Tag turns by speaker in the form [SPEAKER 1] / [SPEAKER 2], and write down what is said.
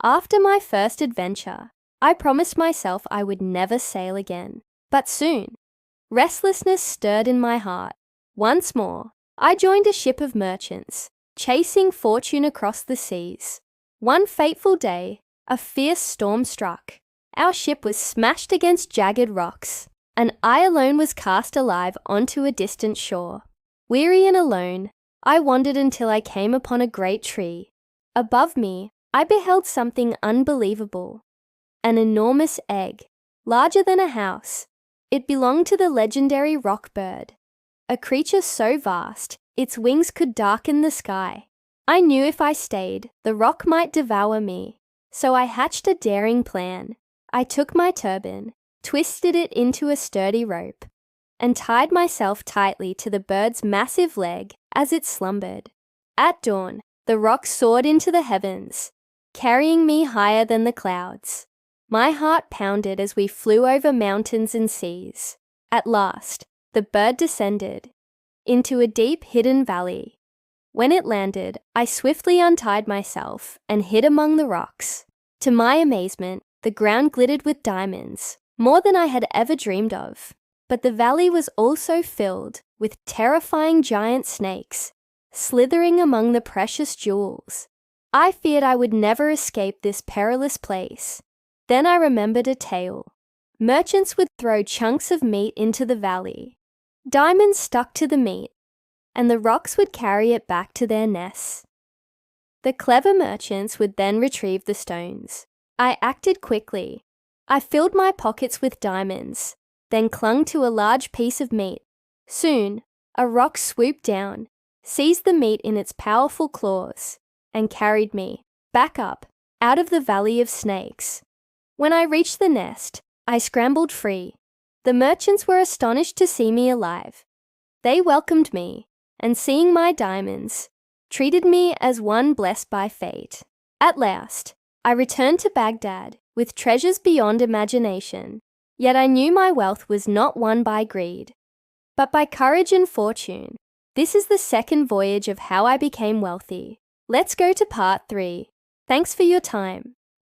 [SPEAKER 1] After my first adventure, I promised myself I would never sail again. But soon, restlessness stirred in my heart. Once more, I joined a ship of merchants, chasing fortune across the seas. One fateful day, a fierce storm struck. Our ship was smashed against jagged rocks, and I alone was cast alive onto a distant shore. Weary and alone, I wandered until I came upon a great tree. Above me, I beheld something unbelievable. An enormous egg, larger than a house. It belonged to the legendary rock bird, a creature so vast, its wings could darken the sky. I knew if I stayed, the rock might devour me. So I hatched a daring plan. I took my turban, twisted it into a sturdy rope, and tied myself tightly to the bird's massive leg as it slumbered. At dawn, the rock soared into the heavens, carrying me higher than the clouds. My heart pounded as we flew over mountains and seas. At last, the bird descended into a deep hidden valley. When it landed, I swiftly untied myself and hid among the rocks. To my amazement, the ground glittered with diamonds, more than I had ever dreamed of. But the valley was also filled with terrifying giant snakes, slithering among the precious jewels. I feared I would never escape this perilous place. Then I remembered a tale. Merchants would throw chunks of meat into the valley. Diamonds stuck to the meat, and the rocks would carry it back to their nests. The clever merchants would then retrieve the stones. I acted quickly. I filled my pockets with diamonds, then clung to a large piece of meat. Soon, a rock swooped down, seized the meat in its powerful claws, and carried me back up out of the valley of snakes. When I reached the nest, I scrambled free. The merchants were astonished to see me alive. They welcomed me, and seeing my diamonds, treated me as one blessed by fate. At last, I returned to Baghdad with treasures beyond imagination. Yet I knew my wealth was not won by greed, but by courage and fortune. This is the second voyage of how I became wealthy. Let's go to part 3. Thanks for your time.